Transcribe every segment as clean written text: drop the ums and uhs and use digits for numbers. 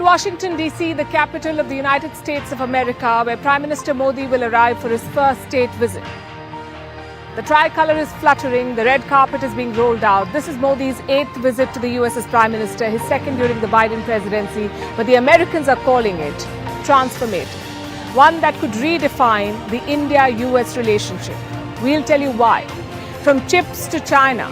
Washington, D.C., the capital of the United States of America, where Prime Minister Modi will arrive for his first state visit. The tricolour is fluttering, the red carpet is being rolled out. This is Modi's 8th visit to the US as Prime Minister, his second during the Biden presidency, but the Americans are calling it transformative. One that could redefine the India-US relationship. We'll tell you why. From chips to China,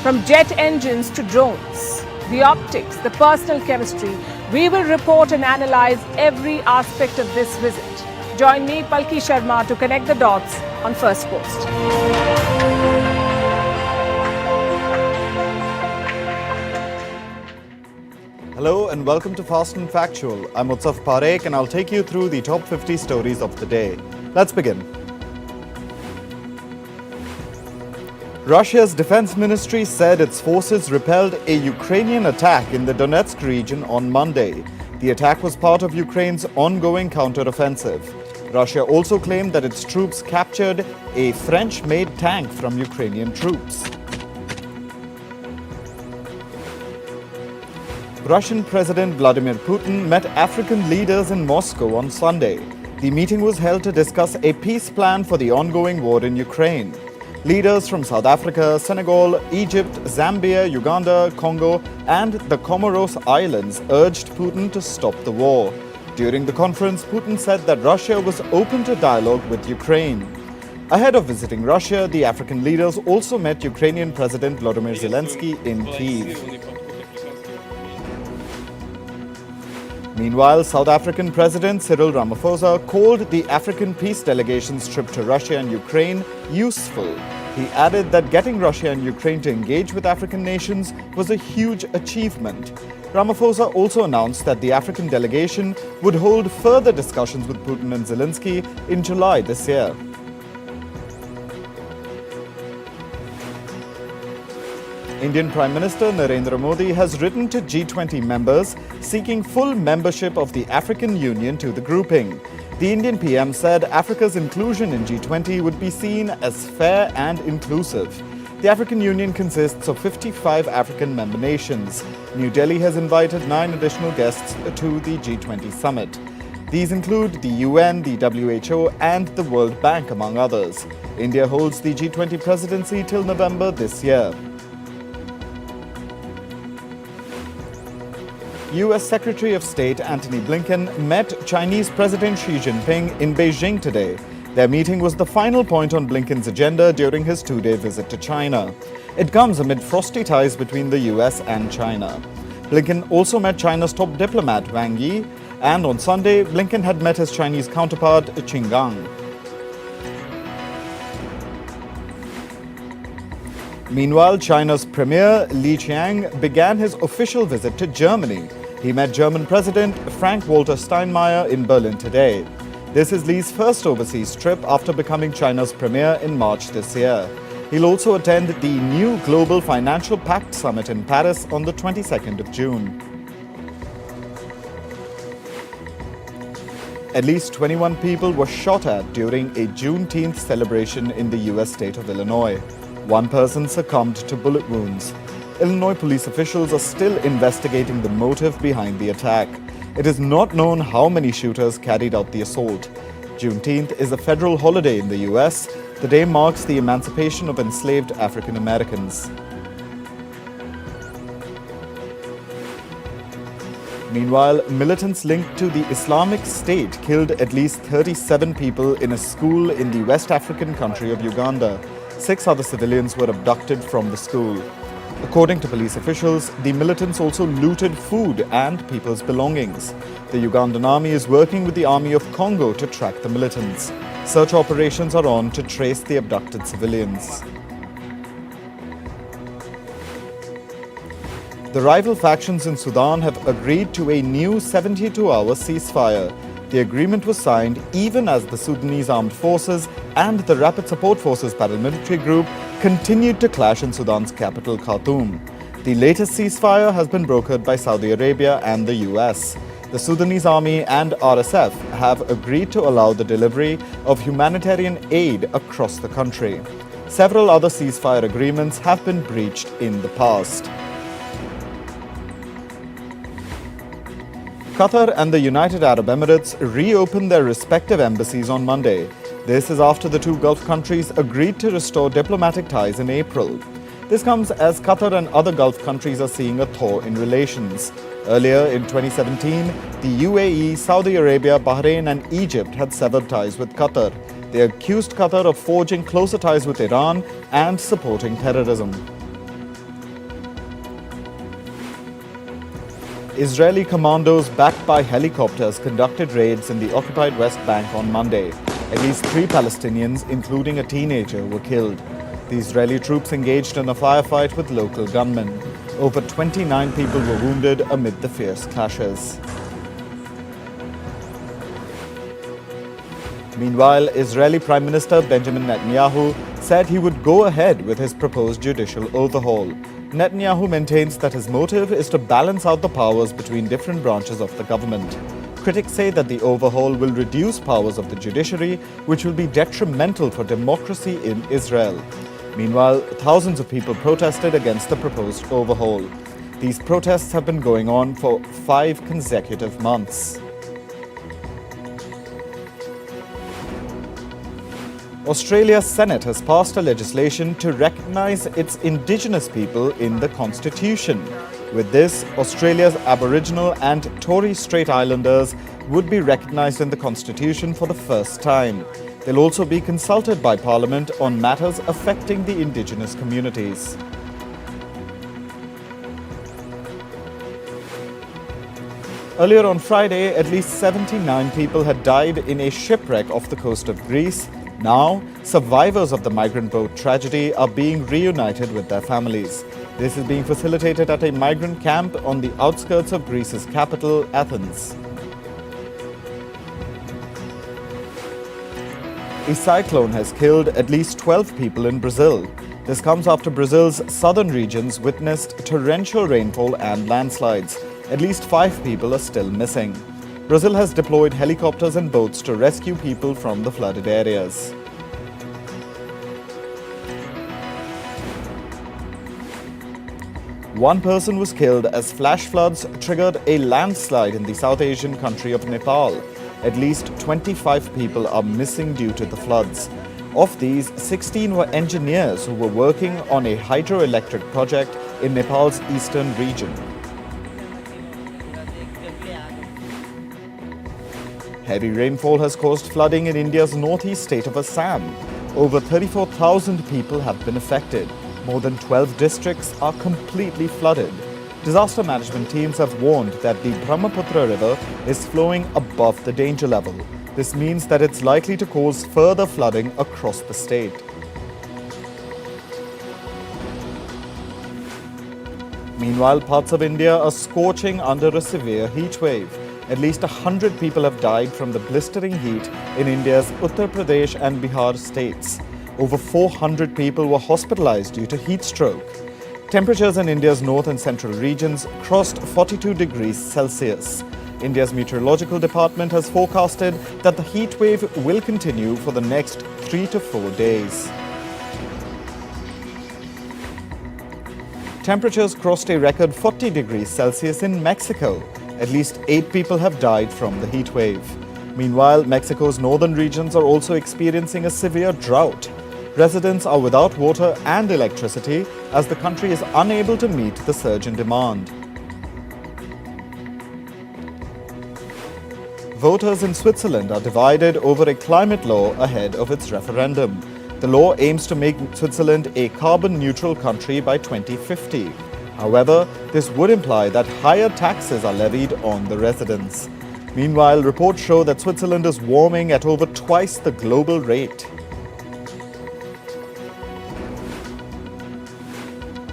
from jet engines to drones, the optics, the personal chemistry, we will report and analyze every aspect of this visit. Join me, Palki Sharma, to connect the dots on Firstpost. Hello and welcome to Fast and Factual. I'm Utsaf Parekh and I'll take you through the top 50 stories of the day. Let's begin. Russia's defense ministry said its forces repelled a Ukrainian attack in the Donetsk region on Monday. The attack was part of Ukraine's ongoing counteroffensive. Russia also claimed that its troops captured a French-made tank from Ukrainian troops. Russian President Vladimir Putin met African leaders in Moscow on Sunday. The meeting was held to discuss a peace plan for the ongoing war in Ukraine. Leaders from South Africa, Senegal, Egypt, Zambia, Uganda, Congo, and the Comoros Islands urged Putin to stop the war. During the conference, Putin said that Russia was open to dialogue with Ukraine. Ahead of visiting Russia, the African leaders also met Ukrainian President Volodymyr Zelensky in Kyiv. Meanwhile, South African President Cyril Ramaphosa called the African peace delegation's trip to Russia and Ukraine useful. He added that getting Russia and Ukraine to engage with African nations was a huge achievement. Ramaphosa also announced that the African delegation would hold further discussions with Putin and Zelensky in July this year. Indian Prime Minister Narendra Modi has written to G20 members seeking full membership of the African Union to the grouping. The Indian PM said Africa's inclusion in G20 would be seen as fair and inclusive. The African Union consists of 55 African member nations. New Delhi has invited 9 additional guests to the G20 summit. These include the UN, the WHO, and the World Bank, among others. India holds the G20 presidency till November this year. US Secretary of State Antony Blinken met Chinese President Xi Jinping in Beijing today. Their meeting was the final point on Blinken's agenda during his 2-day visit to China. It comes amid frosty ties between the US and China. Blinken also met China's top diplomat Wang Yi, and on Sunday, Blinken had met his Chinese counterpart Qin Gang. Meanwhile, China's Premier Li Qiang began his official visit to Germany. He met German President Frank-Walter Steinmeier in Berlin today. This is Li's first overseas trip after becoming China's premier in March this year. He'll also attend the new Global Financial Pact Summit in Paris on the 22nd of June. At least 21 people were shot at during a Juneteenth celebration in the US state of Illinois. One person succumbed to bullet wounds. Illinois police officials are still investigating the motive behind the attack. It is not known how many shooters carried out the assault. Juneteenth is a federal holiday in the US. The day marks the emancipation of enslaved African Americans. Meanwhile, militants linked to the Islamic State killed at least 37 people in a school in the West African country of Uganda. 6 other civilians were abducted from the school. According to police officials, the militants also looted food and people's belongings. The Ugandan army is working with the army of Congo to track the militants. Search operations are on to trace the abducted civilians. The rival factions in Sudan have agreed to a new 72-hour ceasefire. The agreement was signed even as the Sudanese Armed Forces and the Rapid Support Forces paramilitary group continued to clash in Sudan's capital, Khartoum. The latest ceasefire has been brokered by Saudi Arabia and the US. The Sudanese army and RSF have agreed to allow the delivery of humanitarian aid across the country. Several other ceasefire agreements have been breached in the past. Qatar and the United Arab Emirates reopened their respective embassies on Monday. This is after the two Gulf countries agreed to restore diplomatic ties in April. This comes as Qatar and other Gulf countries are seeing a thaw in relations. Earlier in 2017, the UAE, Saudi Arabia, Bahrain and Egypt had severed ties with Qatar. They accused Qatar of forging closer ties with Iran and supporting terrorism. Israeli commandos backed by helicopters conducted raids in the occupied West Bank on Monday. At least 3 Palestinians, including a teenager, were killed. The Israeli troops engaged in a firefight with local gunmen. Over 29 people were wounded amid the fierce clashes. Meanwhile, Israeli Prime Minister Benjamin Netanyahu said he would go ahead with his proposed judicial overhaul. Netanyahu maintains that his motive is to balance out the powers between different branches of the government. Critics say that the overhaul will reduce powers of the judiciary, which will be detrimental for democracy in Israel. Meanwhile, thousands of people protested against the proposed overhaul. These protests have been going on for 5 consecutive months. Australia's Senate has passed a legislation to recognise its Indigenous people in the Constitution. With this, Australia's Aboriginal and Torres Strait Islanders would be recognised in the Constitution for the first time. They'll also be consulted by Parliament on matters affecting the Indigenous communities. Earlier on Friday, at least 79 people had died in a shipwreck off the coast of Greece. Now, survivors of the migrant boat tragedy are being reunited with their families. This is being facilitated at a migrant camp on the outskirts of Greece's capital, Athens. A cyclone has killed at least 12 people in Brazil. This comes after Brazil's southern regions witnessed torrential rainfall and landslides. At least 5 people are still missing. Brazil has deployed helicopters and boats to rescue people from the flooded areas. One person was killed as flash floods triggered a landslide in the South Asian country of Nepal. At least 25 people are missing due to the floods. Of these, 16 were engineers who were working on a hydroelectric project in Nepal's eastern region. Heavy rainfall has caused flooding in India's northeast state of Assam. Over 34,000 people have been affected. More than 12 districts are completely flooded. Disaster management teams have warned that the Brahmaputra River is flowing above the danger level. This means that it's likely to cause further flooding across the state. Meanwhile, parts of India are scorching under a severe heat wave. At least 100 people have died from the blistering heat in India's Uttar Pradesh and Bihar states. Over 400 people were hospitalized due to heat stroke. Temperatures in India's north and central regions crossed 42 degrees Celsius. India's meteorological department has forecasted that the heat wave will continue for the next 3 to 4 days. Temperatures crossed a record 40 degrees Celsius in Mexico. At least 8 people have died from the heat wave. Meanwhile, Mexico's northern regions are also experiencing a severe drought. Residents are without water and electricity as the country is unable to meet the surge in demand. Voters in Switzerland are divided over a climate law ahead of its referendum. The law aims to make Switzerland a carbon-neutral country by 2050. However, this would imply that higher taxes are levied on the residents. Meanwhile, reports show that Switzerland is warming at over twice the global rate.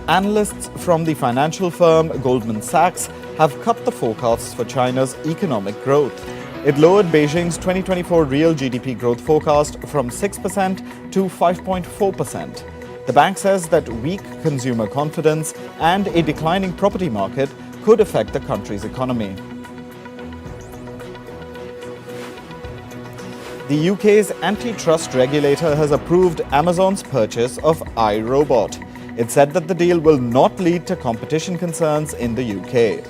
Analysts from the financial firm Goldman Sachs have cut the forecasts for China's economic growth. It lowered Beijing's 2024 real GDP growth forecast from 6% to 5.4%. The bank says that weak consumer confidence and a declining property market could affect the country's economy. The UK's antitrust regulator has approved Amazon's purchase of iRobot. It said that the deal will not lead to competition concerns in the UK.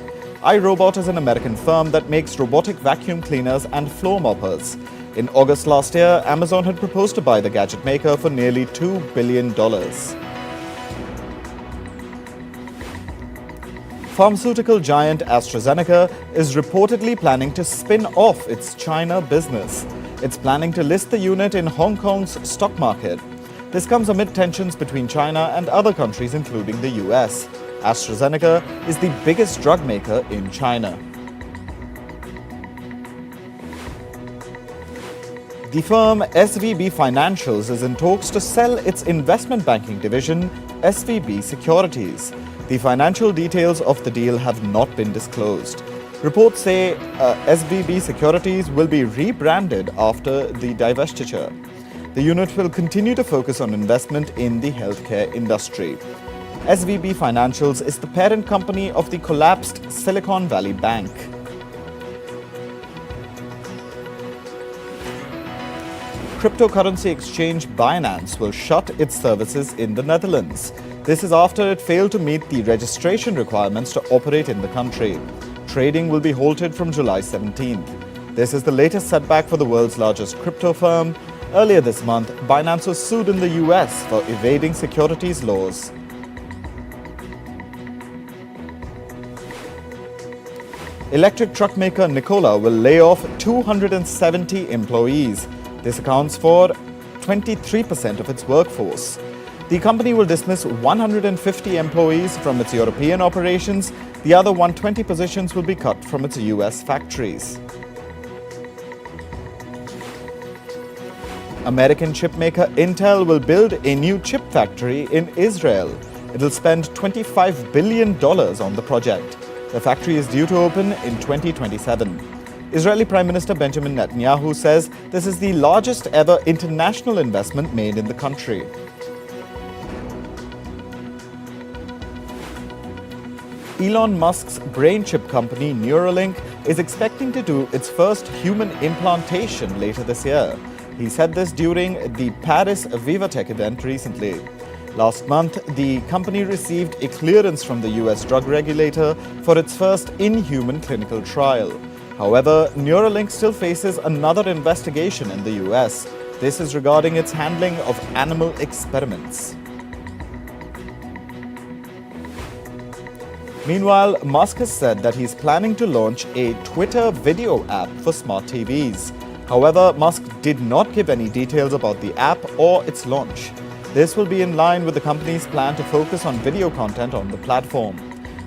iRobot is an American firm that makes robotic vacuum cleaners and floor moppers. In August last year, Amazon had proposed to buy the gadget maker for nearly $2 billion. Pharmaceutical giant AstraZeneca is reportedly planning to spin off its China business. It's planning to list the unit in Hong Kong's stock market. This comes amid tensions between China and other countries, including the US. AstraZeneca is the biggest drug maker in China. The firm SVB Financials is in talks to sell its investment banking division, SVB Securities. The financial details of the deal have not been disclosed. Reports say SVB Securities will be rebranded after the divestiture. The unit will continue to focus on investment in the healthcare industry. SVB Financials is the parent company of the collapsed Silicon Valley Bank. Cryptocurrency exchange Binance will shut its services in the Netherlands. This is after it failed to meet the registration requirements to operate in the country. Trading will be halted from July 17th. This is the latest setback for the world's largest crypto firm. Earlier this month, Binance was sued in the US for evading securities laws. Electric truck maker Nikola will lay off 270 employees. This accounts for 23% of its workforce. The company will dismiss 150 employees from its European operations. The other 120 positions will be cut from its US factories. American chipmaker Intel will build a new chip factory in Israel. It will spend $25 billion on the project. The factory is due to open in 2027. Israeli Prime Minister Benjamin Netanyahu says this is the largest ever international investment made in the country. Elon Musk's brain chip company Neuralink is expecting to do its first human implantation later this year. He said this during the Paris VivaTech event recently. Last month, the company received a clearance from the US drug regulator for its first in-human clinical trial. However, Neuralink still faces another investigation in the US. This is regarding its handling of animal experiments. Meanwhile, Musk has said that he's planning to launch a Twitter video app for smart TVs. However, Musk did not give any details about the app or its launch. This will be in line with the company's plan to focus on video content on the platform.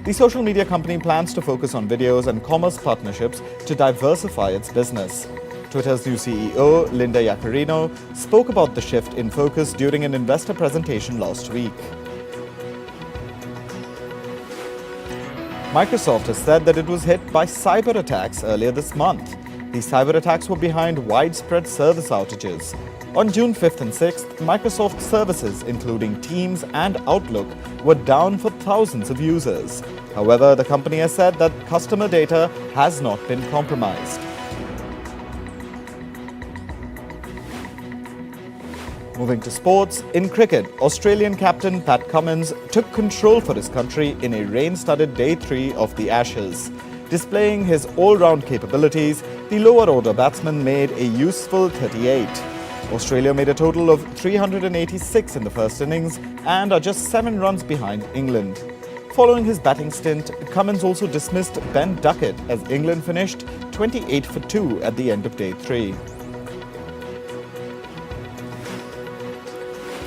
The social media company plans to focus on videos and commerce partnerships to diversify its business. Twitter's new CEO, Linda Yaccarino, spoke about the shift in focus during an investor presentation last week. Microsoft has said that it was hit by cyber attacks earlier this month. These cyber attacks were behind widespread service outages. On June 5th and 6th, Microsoft services, including Teams and Outlook, were down for thousands of users. However, the company has said that customer data has not been compromised. Moving to sports, in cricket, Australian captain Pat Cummins took control for his country in a rain-studded Day 3 of the Ashes. Displaying his all-round capabilities, the lower-order batsman made a useful 38. Australia made a total of 386 in the first innings and are just 7 runs behind England. Following his batting stint, Cummins also dismissed Ben Duckett as England finished 28 for 2 at the end of Day 3.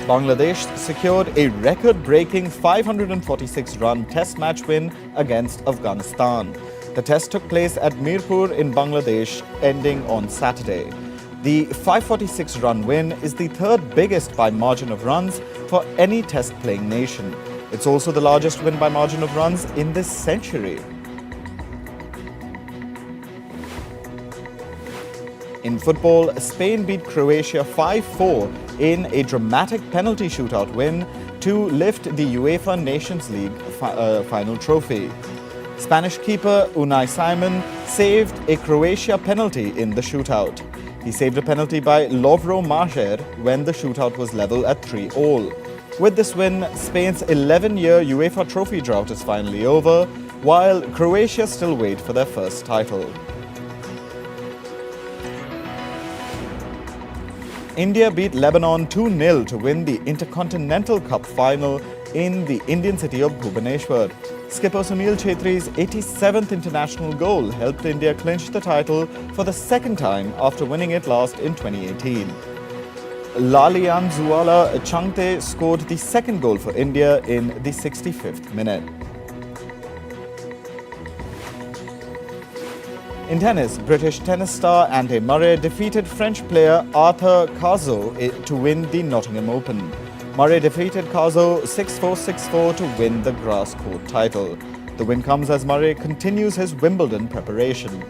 Bangladesh secured a record-breaking 546-run Test match win against Afghanistan. The test took place at Mirpur in Bangladesh, ending on Saturday. The 546-run win is the third biggest by margin of runs for any test-playing nation. It's also the largest win by margin of runs in this century. In football, Spain beat Croatia 5-4 in a dramatic penalty shootout win to lift the UEFA Nations League final trophy. Spanish keeper Unai Simon saved a Croatia penalty in the shootout. He saved a penalty by Lovro Majer when the shootout was level at 3-all. With this win, Spain's 11-year UEFA trophy drought is finally over. while Croatia still wait for their first title. India beat Lebanon 2-0 to win the Intercontinental Cup final in the Indian city of Bhubaneswar. Skipper Sunil Chhetri's 87th international goal helped India clinch the title for the second time after winning it last in 2018. Lalianzuala Changte scored the second goal for India in the 65th minute. In tennis, British tennis star Andy Murray defeated French player Arthur Cazaux to win the Nottingham Open. Murray defeated Cazaux 6-4, 6-4 to win the grass court title. The win comes as Murray continues his Wimbledon preparation.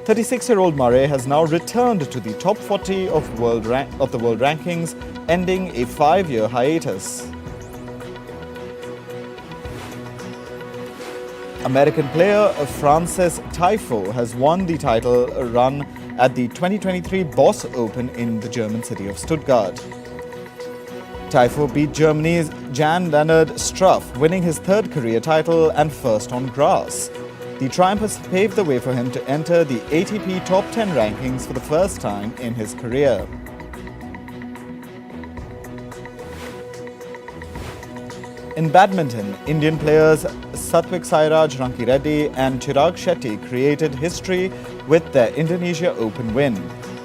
36-year-old Murray has now returned to the top 40 of the world rankings, ending a 5-year hiatus. American player Frances Tiafoe has won the title run at the 2023 Boss Open in the German city of Stuttgart. Tiafoe beat Germany's Jan-Lennard Struff, winning his third career title and first on grass. The triumph has paved the way for him to enter the ATP Top 10 rankings for the first time in his career. In badminton, Indian players Satwik Sairaj Rankireddy and Chirag Shetty created history with their Indonesia Open win.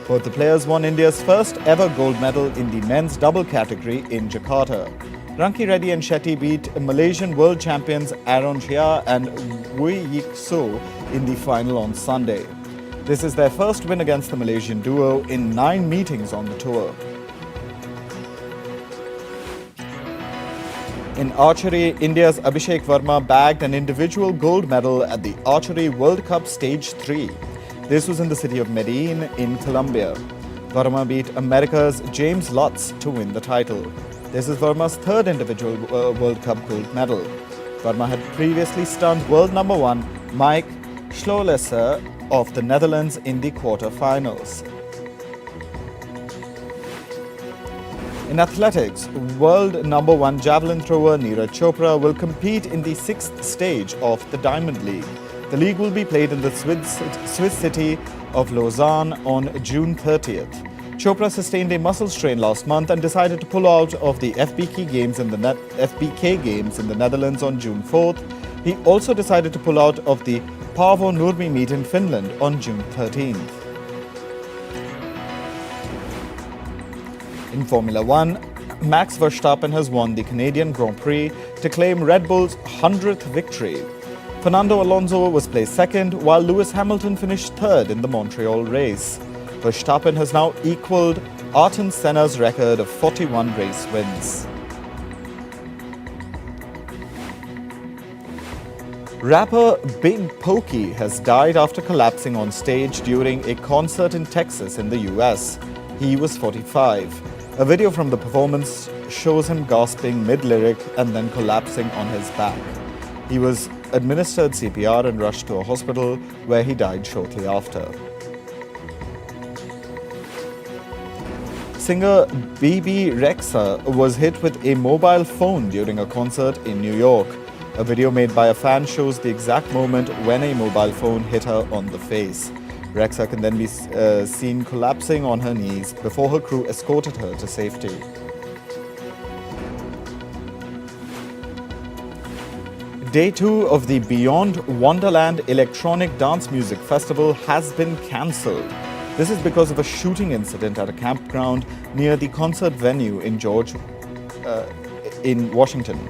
Both the players won India's first ever gold medal in the men's double category in Jakarta. Rankireddy and Shetty beat Malaysian world champions Aaron Chia and Wui Yik So in the final on Sunday. This is their first win against the Malaysian duo in 9 meetings on the tour. In archery, India's Abhishek Verma bagged an individual gold medal at the Archery World Cup Stage 3. This was in the city of Medellin in Colombia. Verma beat America's James Lutz to win the title. This is Verma's third individual World Cup gold medal. Verma had previously stunned world number 1 Mike Schlolesser of the Netherlands in the quarter-finals. In athletics, world number 1 javelin thrower Neeraj Chopra will compete in the 6th stage of the Diamond League. The league will be played in the Swiss city of Lausanne on June 30th. Chopra sustained a muscle strain last month and decided to pull out of the FBK Games in the Netherlands on June 4th. He also decided to pull out of the Paavo Nurmi meet in Finland on June 13th. In Formula 1, Max Verstappen has won the Canadian Grand Prix to claim Red Bull's 100th victory. Fernando Alonso was placed second, while Lewis Hamilton finished third in the Montreal race. Verstappen has now equaled Ayrton Senna's record of 41 race wins. Rapper Big Pokey has died after collapsing on stage during a concert in Texas in the US. He was 45. A video from the performance shows him gasping mid-lyric and then collapsing on his back. He was administered CPR and rushed to a hospital where he died shortly after. Singer Bebe Rexha was hit with a mobile phone during a concert in New York. A video made by a fan shows the exact moment when a mobile phone hit her on the face. Rexha can then be seen collapsing on her knees before her crew escorted her to safety. Day 2 of the Beyond Wonderland Electronic Dance Music Festival has been cancelled. This is because of a shooting incident at a campground near the concert venue in Washington.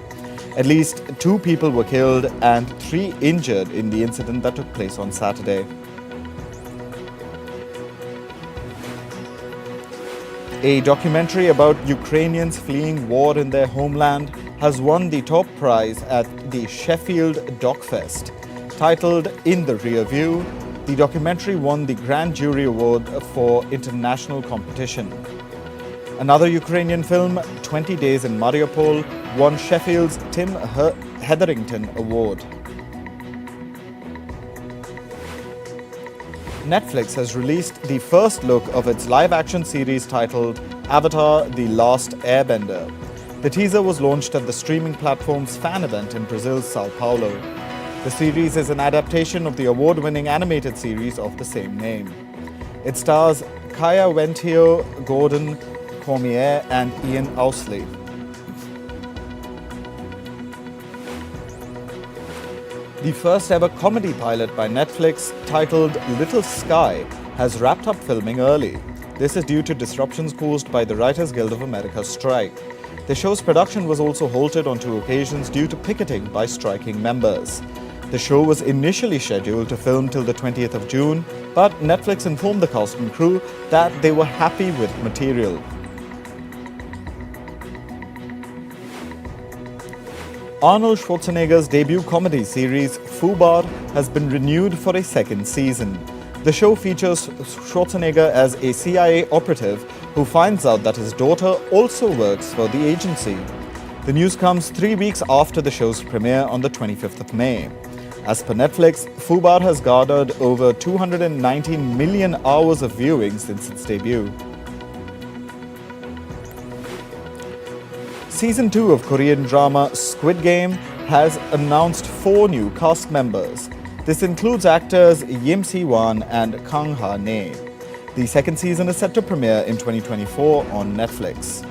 At least 2 people were killed and 3 injured in the incident that took place on Saturday. A documentary about Ukrainians fleeing war in their homeland has won the top prize at the Sheffield Docfest. Titled In the Rear View, the documentary won the Grand Jury Award for International Competition. Another Ukrainian film, 20 Days in Mariupol, won Sheffield's Tim Hetherington Award. Netflix has released the first look of its live-action series titled Avatar: The Last Airbender. The teaser was launched at the streaming platform's fan event in Brazil's Sao Paulo. The series is an adaptation of the award-winning animated series of the same name. It stars Kaya Wentio, Gordon Cormier and Ian Ousley. The first ever comedy pilot by Netflix, titled Little Sky, has wrapped up filming early. This is due to disruptions caused by the Writers Guild of America strike. The show's production was also halted on 2 occasions due to picketing by striking members. The show was initially scheduled to film till the 20th of June, but Netflix informed the cast and crew that they were happy with material. Arnold Schwarzenegger's debut comedy series, Fubar, has been renewed for a 2nd season. The show features Schwarzenegger as a CIA operative who finds out that his daughter also works for the agency. The news comes 3 weeks after the show's premiere on the 25th of May. As per Netflix, Fubar has garnered over 219 million hours of viewing since its debut. Season 2 of Korean drama Squid Game has announced 4 new cast members. This includes actors Yim Si-wan and Kang Ha-nae. The 2nd season is set to premiere in 2024 on Netflix.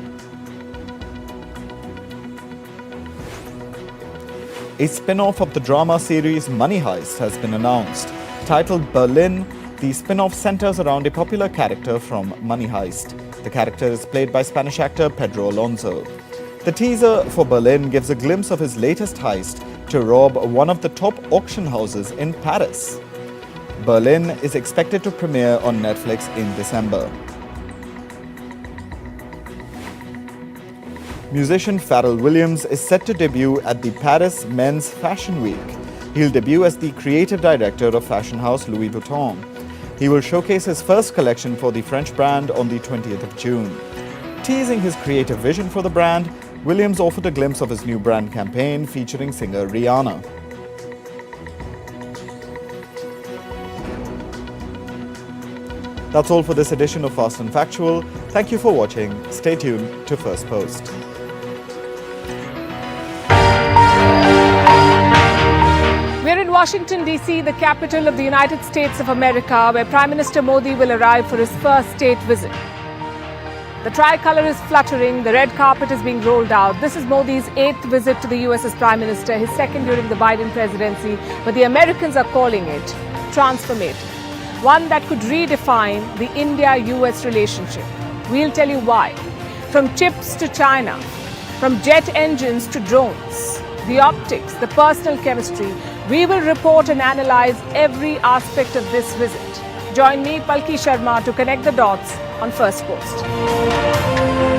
A spin-off of the drama series Money Heist has been announced. Titled Berlin, the spin-off centers around a popular character from Money Heist. The character is played by Spanish actor Pedro Alonso. The teaser for Berlin gives a glimpse of his latest heist to rob one of the top auction houses in Paris. Berlin is expected to premiere on Netflix in December. Musician Pharrell Williams is set to debut at the Paris Men's Fashion Week. He'll debut as the creative director of fashion house Louis Vuitton. He will showcase his first collection for the French brand on the 20th of June. Teasing his creative vision for the brand, Williams offered a glimpse of his new brand campaign featuring singer Rihanna. That's all for this edition of Fast and Factual. Thank you for watching. Stay tuned to Firstpost. We're in Washington, D.C., the capital of the United States of America, where Prime Minister Modi will arrive for his first state visit. The tricolour is fluttering, the red carpet is being rolled out. This is Modi's 8th visit to the US as Prime Minister, his 2nd during the Biden presidency, but the Americans are calling it transformative. One that could redefine the India-US relationship. We'll tell you why. From chips to China, from jet engines to drones, the optics, the personal chemistry, we will report and analyze every aspect of this visit. Join me, Palki Sharma, to connect the dots on Firstpost.